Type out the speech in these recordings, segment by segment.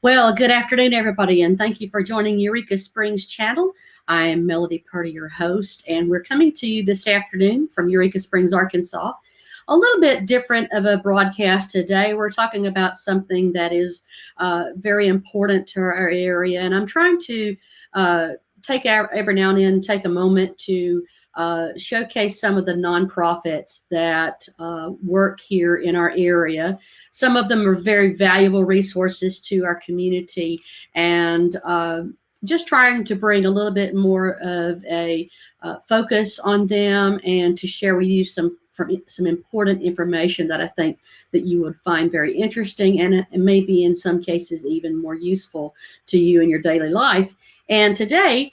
Well, good afternoon, everybody, and thank you for joining Eureka Springs channel. I am Melody Purdy, your host, and we're coming to you this afternoon from Eureka Springs, Arkansas. A little bit different of a broadcast today. We're talking about something that is very important to our area, and I'm trying to every now and then take a moment to showcase some of the nonprofits that work here in our area. Some of them are very valuable resources to our community, and just trying to bring a little bit more of a focus on them and to share with you some important information that I think that you would find very interesting and maybe in some cases even more useful to you in your daily life. And today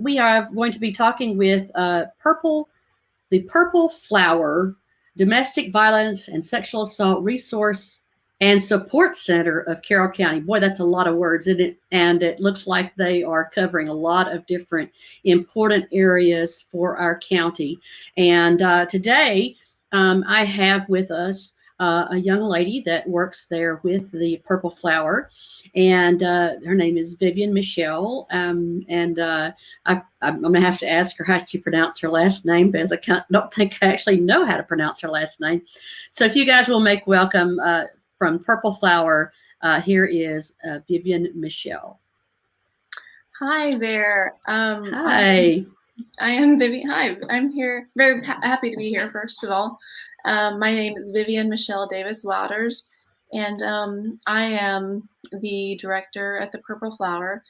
we are going to be talking with the Purple Flower Domestic Violence and Sexual Assault Resource and Support Center of Carroll County. Boy, that's a lot of words, isn't it? And it looks like they are covering a lot of different important areas for our county. And today I have with us a young lady that works there with the Purple Flower, and her name is Vivian Michelle. I'm going to have to ask her how she pronounce her last name because I don't think I actually know how to pronounce her last name. So if you guys will make welcome from Purple Flower, here is Vivian Michelle. Hi there. Hi. I am Vivian. Hi, I'm here. Very happy to be here, first of all. My name is Vivian Michelle Davis Wouters, and I am the director at the Purple Flower.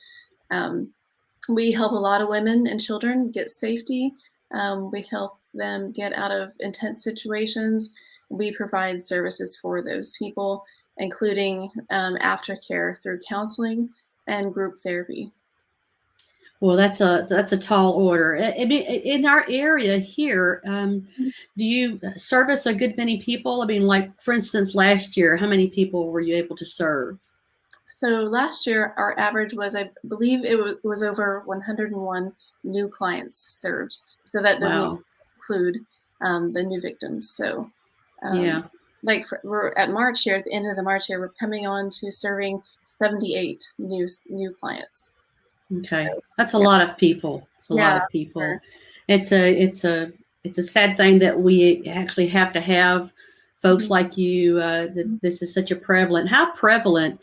We help a lot of women and children get safety. We help them get out of intense situations. We provide services for those people, including aftercare through counseling and group therapy. Well, that's a tall order. I mean, in our area here, do you service a good many people? I mean, like for instance, last year, how many people were you able to serve? So last year, our average was, I believe, it was over 101 new clients served. So that doesn't include the new victims. So yeah. Like we're at March here, at the end of the March here, we're coming on to serving 78 new clients. Okay, that's a lot of people. It's a lot of people. Sure. It's a sad thing that we actually have to have folks like you. That this is such a prevalent. How prevalent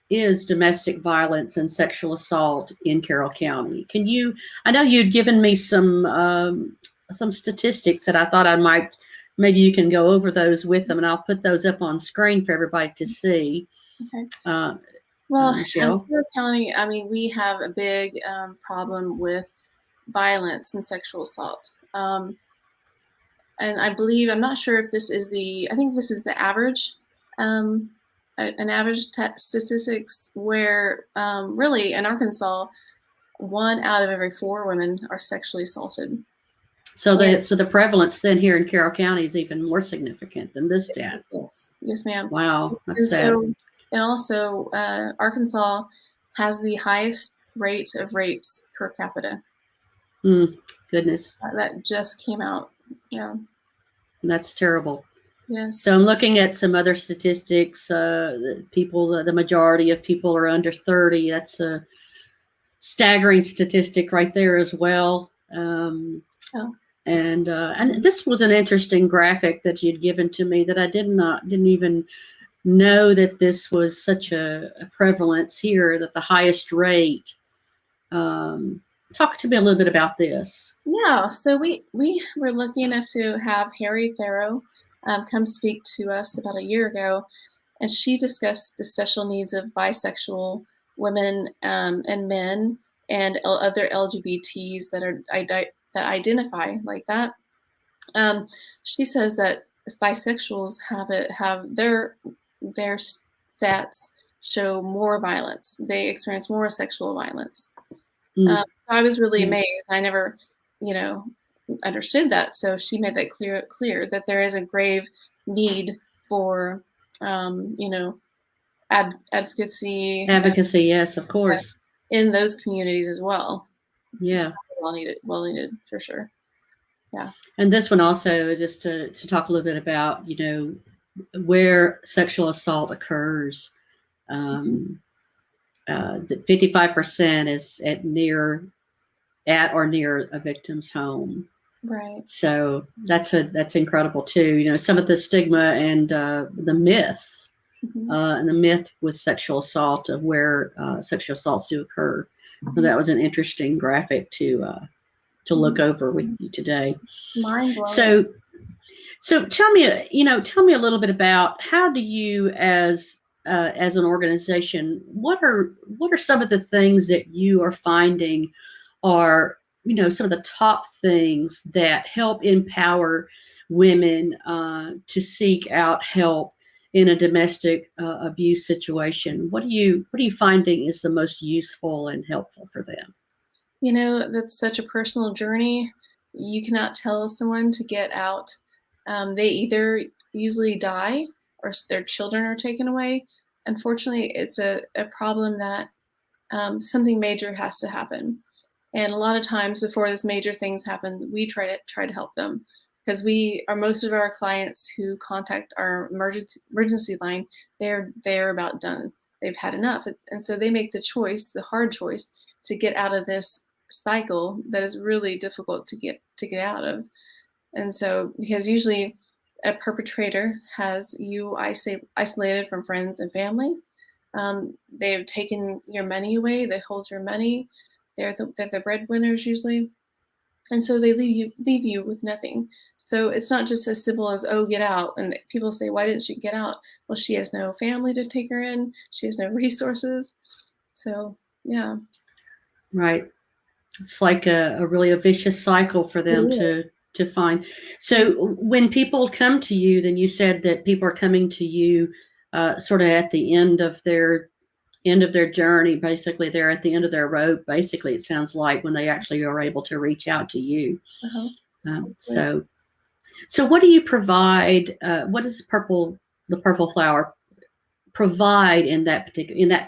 is domestic violence and sexual assault in Carroll County? Can you? I know you'd given me some statistics that I thought I might. Maybe you can go over those with them, and I'll put those up on screen for everybody to see. Okay. Well, in Carroll County, I mean, we have a big problem with violence and sexual assault. And I believe, I'm not sure if this is I think this is the average, an average statistics where really in Arkansas, 1 out of every 4 women are sexually assaulted. So the prevalence then here in Carroll County is even more significant than this stat. Yes, ma'am. Wow, that's sad. And also, Arkansas has the highest rate of rapes per capita. Goodness. That just came out. Yeah. That's terrible. Yes. So I'm looking at some other statistics. The majority of people are under 30. That's a staggering statistic right there as well. And this was an interesting graphic that you'd given to me that I didn't even know that this was such a prevalence here, that the highest rate. Talk to me a little bit about this. Yeah, so we were lucky enough to have Harry Farrow come speak to us about a year ago, and she discussed the special needs of bisexual women and men and other LGBTs that identify like that. She says that bisexuals have their stats show more violence. They experience more sexual violence. So I was really amazed. I never, understood that. So she made that clear that there is a grave need for, advocacy. Advocacy, yes, of course. In those communities as well. Yeah. Well needed for sure. Yeah. And this one also, just to talk a little bit about, where sexual assault occurs. That 55% is at or near a victim's home. Right. So that's incredible too. Some of the stigma and the myth and the myth with sexual assault of where sexual assaults do occur. So that was an interesting graphic to look over with you today. Mind blowing. So tell me a little bit about how do you as an organization, what are some of the things that you are finding are some of the top things that help empower women to seek out help in a domestic abuse situation? What are you finding is the most useful and helpful for them? That's such a personal journey. You cannot tell someone to get out. They either usually die or their children are taken away. Unfortunately, it's a problem that something major has to happen. And a lot of times before this major things happen, we try to help them, because most of our clients who contact our emergency line, they're about done. They've had enough. And so they make the hard choice to get out of this cycle that is really difficult to get out of. And so, because usually a perpetrator has you isolated from friends and family, they've taken your money away, they hold your money, they're the breadwinners usually, and so they leave you with nothing. So it's not just as simple as, oh, get out. And people say, why didn't she get out? Well, she has no family to take her in, she has no resources. So yeah. Right. It's like a really a vicious cycle for them to find. So when people come to you, then you said that people are coming to you sort of at the end of their journey. Basically, they're at the end of their rope. Basically, it sounds like, when they actually are able to reach out to you. So what do you provide? What does the Purple Flower provide in that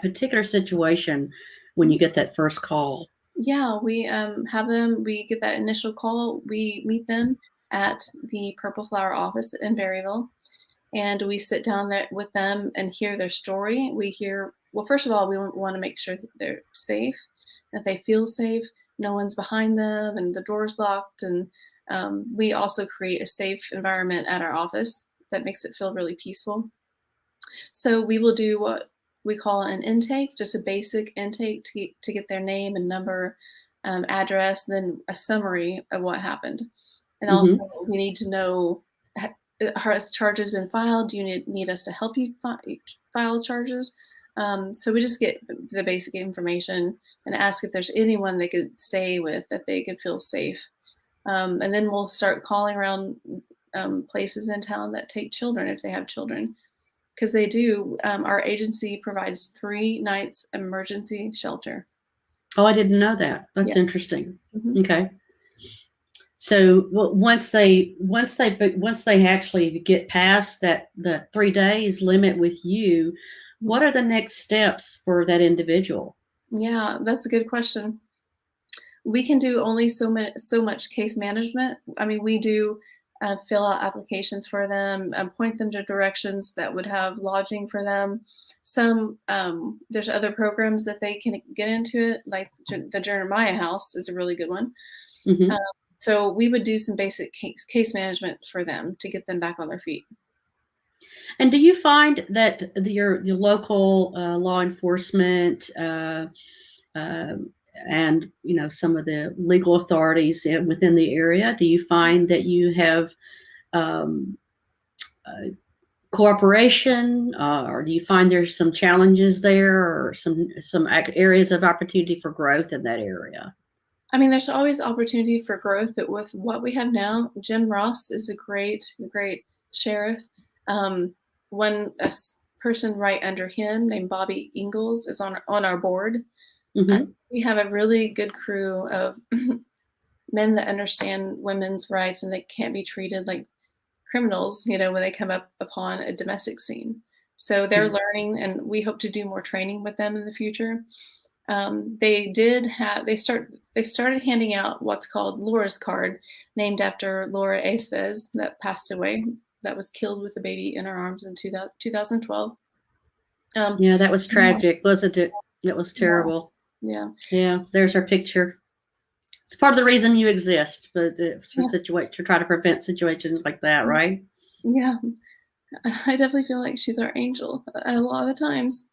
particular situation when you get that first call? Yeah, we have them. We get that initial call. We meet them at the Purple Flower office in Berryville, and we sit down there with them and hear their story. Well, first of all, we want to make sure that they're safe, that they feel safe, no one's behind them, and the door's locked. And we also create a safe environment at our office that makes it feel really peaceful. So we will do what we call an intake, just a basic intake to get their name and number, address, and then a summary of what happened. And also, we need to know, has charges been filed? Do you need us to help you file charges? So we just get the basic information and ask if there's anyone they could stay with that they could feel safe. And then we'll start calling around places in town that take children, if they have children. Because they do. Our agency provides 3 nights emergency shelter. Oh, I didn't know that. That's interesting. Okay. So once they actually get past the 3 days limit with you, what are the next steps for that individual? Yeah, that's a good question. We can do only so much case management. I mean, we do fill out applications for them, point them to directions that would have lodging for them. There's other programs that they can get into it, like the Jeremiah House is a really good one. So we would do some basic case management for them to get them back on their feet. And do you find that your local law enforcement and some of the legal authorities within the area, do you find that you have cooperation, or do you find there's some challenges there, or some areas of opportunity for growth in that area? I mean, there's always opportunity for growth, but with what we have now, Jim Ross is a great sheriff. One person right under him named Bobby Ingalls is on our board. We have a really good crew of men that understand women's rights, and they can't be treated like criminals, when they come up upon a domestic scene. So they're learning, and we hope to do more training with them in the future. They started handing out what's called Laura's card, named after Laura Acevez, that passed away, that was killed with a baby in her arms in 2012. Yeah, that was tragic, wasn't it? It was terrible. Yeah. Yeah, there's her picture. It's part of the reason you exist, but to try to prevent situations like that, right? Yeah. I definitely feel like she's our angel a lot of the times.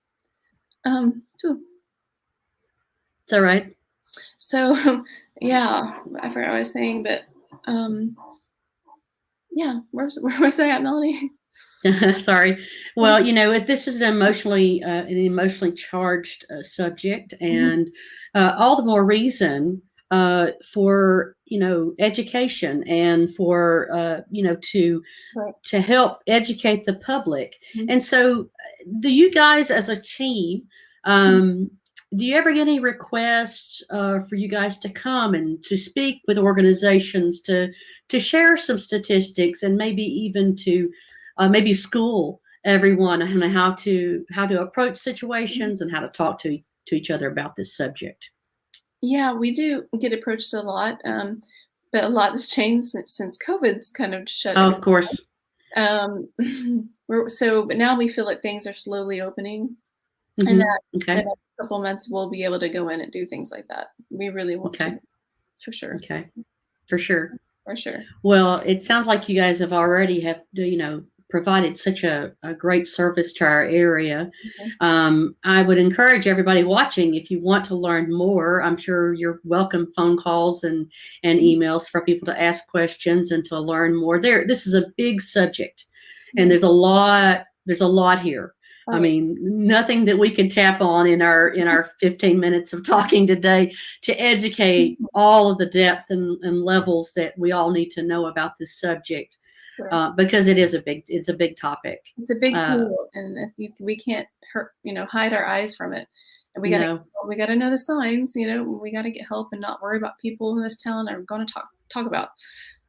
Phew. Is that right? So, yeah, I forgot what I was saying, but yeah, where was I at, Melanie? Sorry. Well, this is an emotionally charged subject, and all the more reason for education and for Right. to help educate the public. Mhm. And so, do you guys as a team? Do you ever get any requests for you guys to come and to speak with organizations to share some statistics and maybe even to maybe school everyone on how to approach situations and how to talk to each other about this subject? Yeah, we do get approached a lot, but a lot has changed since COVID's kind of shut Oh, everything. of course. But now we feel like things are slowly opening, and Mm-hmm. that the Okay. next couple months we'll be able to go in and do things like that. We really want Okay. to, for sure. Okay. For sure. For sure. Well, it sounds like you guys have already provided such a great service to our area. I would encourage everybody watching, if you want to learn more, I'm sure you're welcome phone calls and emails for people to ask questions and to learn more. This is a big subject, and there's a lot here. Right. I mean, nothing that we can tap on in our 15 minutes of talking today to educate all of the depth and levels that we all need to know about this subject, Sure. because it's a big topic. It's a big deal, and we can't hide our eyes from it. And we gotta know the signs. We gotta get help and not worry about people in this town are going to talk about.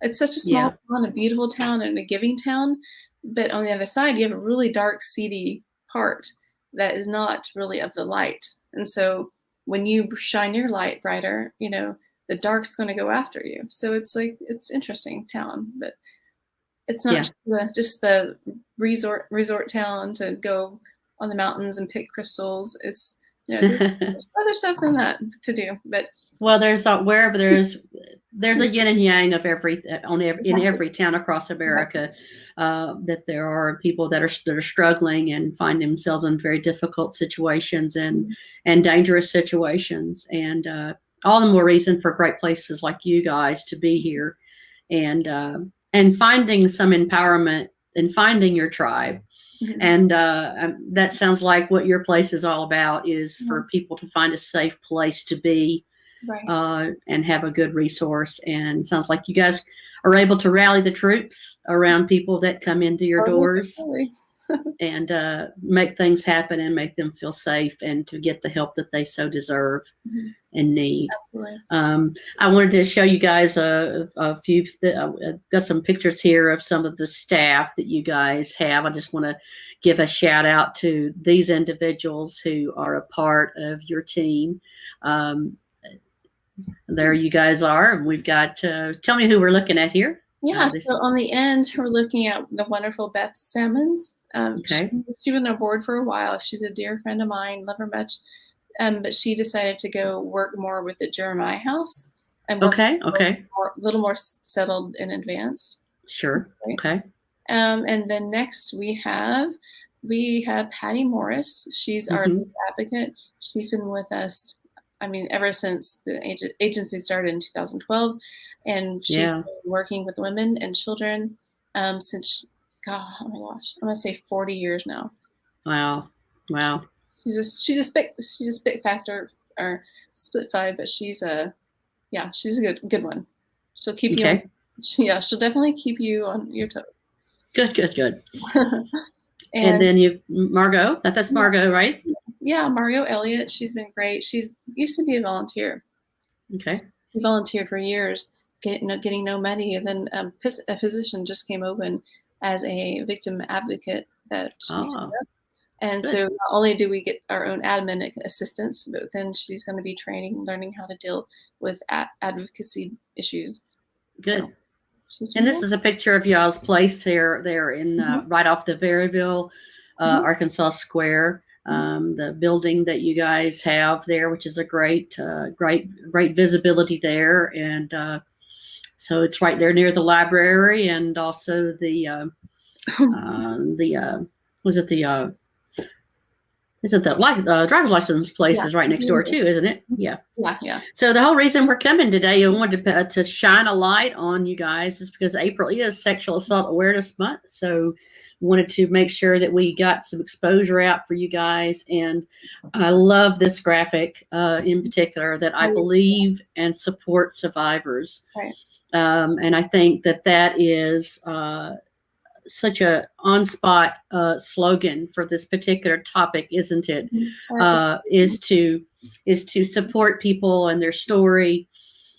It's such a small town, a beautiful town, and a giving town. But on the other side, you have a really dark, seedy part that is not really of the light. And so when you shine your light brighter, the dark's going to go after you. So it's interesting town, but it's not just the resort town to go on the mountains and pick crystals. It's there's other stuff than that to do. But wherever there's a yin and yang of in every town across America, that there are people that are struggling and find themselves in very difficult situations and dangerous situations, and all the more reason for great places like you guys to be here and finding some empowerment and finding your tribe. And that sounds like what your place is all about, is for people to find a safe place to be, and have a good resource. And it sounds like you guys are able to rally the troops around people that come into your doors and make things happen and make them feel safe and to get the help that they so deserve and need. I wanted to show you guys a few. I've got some pictures here of some of the staff that you guys have. I just want to give a shout out to these individuals who are a part of your team. There you guys are. We've got, tell me who we're looking at here. Yeah, so on the end, we're looking at the wonderful Beth Simmons. She's been on board for a while. She's a dear friend of mine, love her much. But she decided to go work more with the Jeremiah House and work a little more settled and advanced. Sure. Okay. And then next we have Patti Morris. She's our advocate. She's been with us, ever since the agency started in 2012, and she's been working with women and children since, I'm gonna say 40 years now. Wow. She's a spit factor or split five, but she's a good one. She'll keep you. She'll definitely keep you on your toes. Good. and then you've Margot. That's Margot, right? Yeah, Margot Elliott. She's been great. She's used to be a volunteer. Okay. She volunteered for years, getting no money, and then a position just came open as a victim advocate that she took up. And so not only do we get our own admin assistance, but then she's going to be learning how to deal with advocacy issues. Good. And this is a picture of y'all's place there in right off the Berryville, Arkansas Square. the building that you guys have there, which is a great visibility there. And so it's right there near the library, and also the driver's license place is right next door too, isn't it? Yeah. Yeah. So the whole reason we're coming today, I wanted to shine a light on you guys, is because April is Sexual Assault Awareness Month. So wanted to make sure that we got some exposure out for you guys. And I love this graphic in particular, that I believe and support survivors. Right. And I think that is such a on-spot slogan for this particular topic, isn't it? Is to support people and their story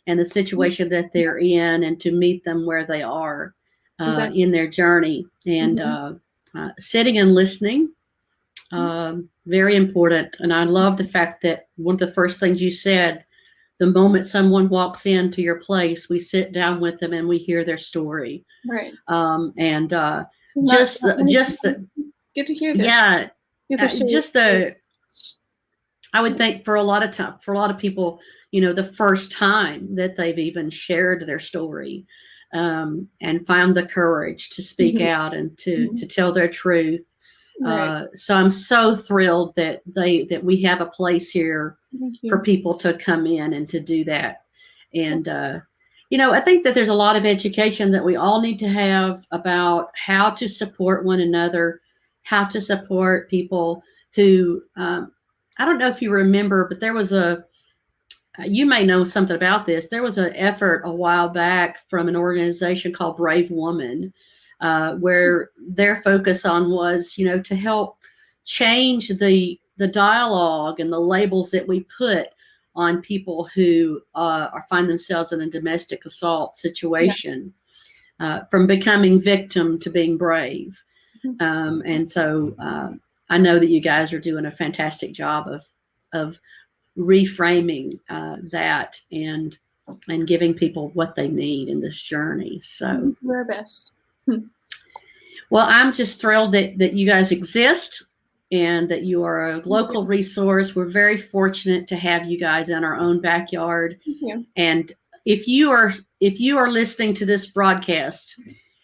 and the situation that they're in, and to meet them where they are in their journey. And sitting and listening, very important. And I love the fact that one of the first things you said, the moment someone walks into your place, we sit down with them and we hear their story. Right. And Get to hear this. Yeah. I would think for a lot of people, the first time that they've even shared their story, and found the courage to speak out and to tell their truth. Right. So I'm so thrilled that we have a place here for people to come in and to do that. And, I think that there's a lot of education that we all need to have about how to support one another, how to support people who, I don't know if you remember, but there was you may know something about this. There was an effort a while back from an organization called Brave Woman, where their focus on was, to help change the dialogue and the labels that we put on people who find themselves in a domestic assault situation, from becoming victim to being brave. And so I know that you guys are doing a fantastic job of reframing that and giving people what they need in this journey. So we're best. Well, I'm just thrilled that you guys exist and that you are a local resource. We're very fortunate to have you guys in our own backyard. Thank you. And if you are listening to this broadcast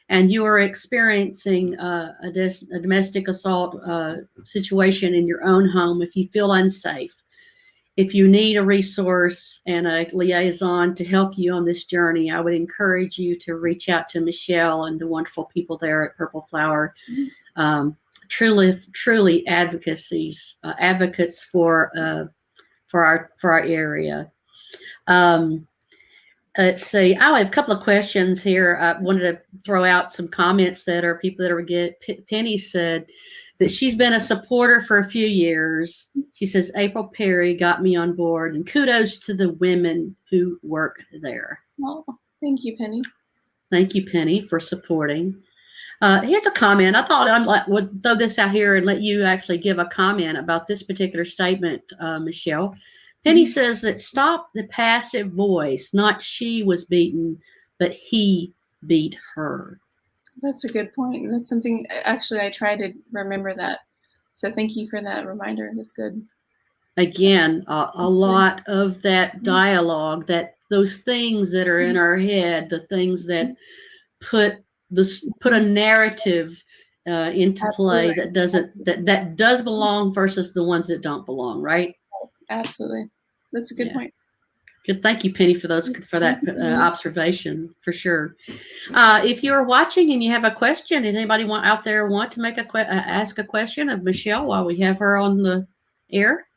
and you are experiencing a domestic assault situation in your own home, if you feel unsafe, if you need a resource and a liaison to help you on this journey, I would encourage you to reach out to Michelle and the wonderful people there at Purple Flower. Truly advocates for our area. Let's see. I have a couple of questions here. I wanted to throw out some comments that are people that are Penny said that she's been a supporter for a few years. She says, April Perry got me on board, and kudos to the women who work there. Oh, thank you, Penny. Thank you, Penny, for supporting. Here's a comment. I thought would throw this out here and let you actually give a comment about this particular statement, Michelle. Penny says that stop the passive voice, not she was beaten, but he beat her. That's a good point. That's something, actually, I try to remember that. So thank you for that reminder. That's good. Again, a lot of that dialogue, that those things that are in our head, the things that put a narrative into play that does belong versus the ones that don't belong, right? Absolutely. That's a good point. Good. Thank you, Penny, for that observation, for sure. If you're watching and you have a question, does anybody out there want to make ask a question of Michelle while we have her on the air?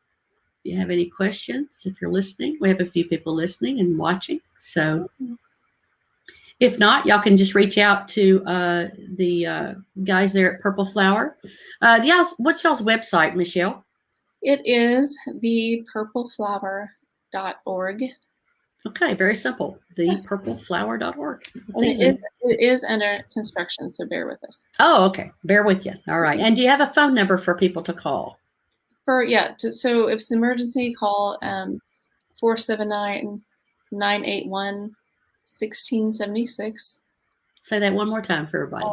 If you have any questions, if you're listening, we have a few people listening and watching. So if not, y'all can just reach out to the guys there at Purple Flower. What's y'all's website, Michelle? It is thepurpleflower.org. Okay, very simple. Thepurpleflower.org. It is under construction, so bear with us. Oh, okay. Bear with you. All right. And do you have a phone number for people to call? So if it's an emergency, call 479-981-1676. Say that one more time for everybody.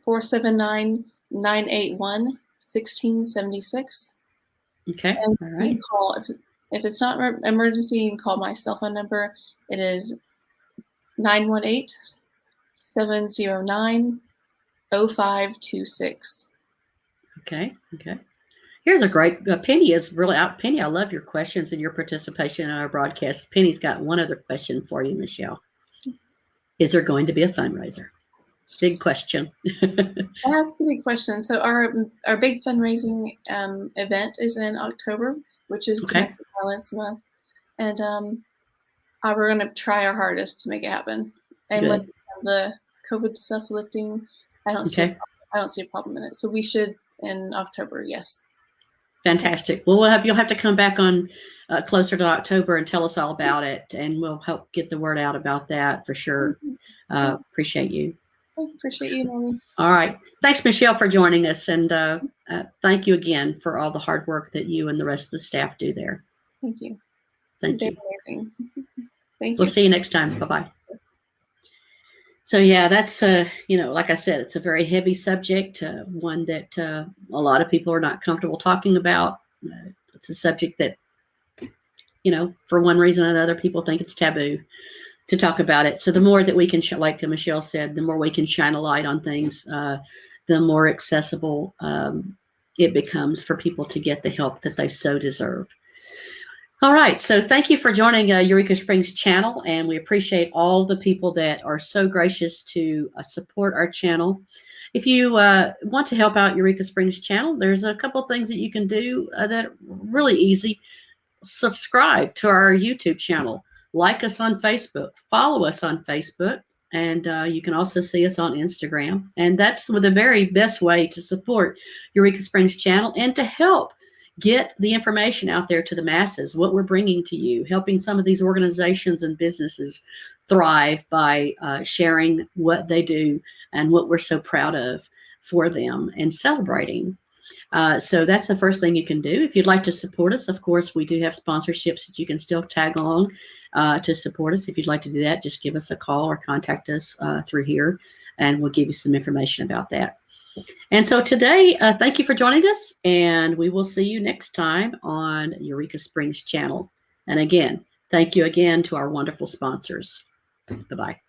479-981-1676. Okay. And All you right. can call, if it's not emergency, you can call my cell phone number. It is 918-709-0526. Okay. Okay. Here's a great, Penny is really out. Penny, I love your questions and your participation in our broadcast. Penny's got one other question for you, Michelle. Is there going to be a fundraiser? Big question. That's a big question. So our big fundraising event is in October, which is Okay. Domestic Violence Month. And we're going to try our hardest to make it happen. And Good. with the COVID stuff lifting, I don't see a problem in it. So we should in October, yes. Fantastic. Well, you'll have to come back on closer to October and tell us all about it, and we'll help get the word out about that for sure. Appreciate you. I appreciate you, Molly. All right. Thanks, Michelle, for joining us, and thank you again for all the hard work that you and the rest of the staff do there. Thank you. Thank you. Amazing. Thank you. We'll see you next time. Bye-bye. So yeah, that's like I said, it's a very heavy subject, one that a lot of people are not comfortable talking about. It's a subject that, for one reason or another, people think it's taboo to talk about it. So the more that we can, like Michelle said, the more we can shine a light on things, the more accessible it becomes for people to get the help that they so deserve. All right, so thank you for joining Eureka Springs channel, and we appreciate all the people that are so gracious to support our channel. If you want to help out Eureka Springs channel, there's a couple things that you can do that are really easy. Subscribe to our YouTube channel, like us on Facebook, follow us on Facebook, and you can also see us on Instagram. And that's the very best way to support Eureka Springs channel and to help get the information out there to the masses, what we're bringing to you, helping some of these organizations and businesses thrive by sharing what they do and what we're so proud of for them and celebrating. So that's the first thing you can do. If you'd like to support us, of course, we do have sponsorships that you can still tag along to support us. If you'd like to do that, just give us a call or contact us through here, and we'll give you some information about that. And so today, thank you for joining us, and we will see you next time on Eureka Springs channel. And again, thank you again to our wonderful sponsors. Bye-bye.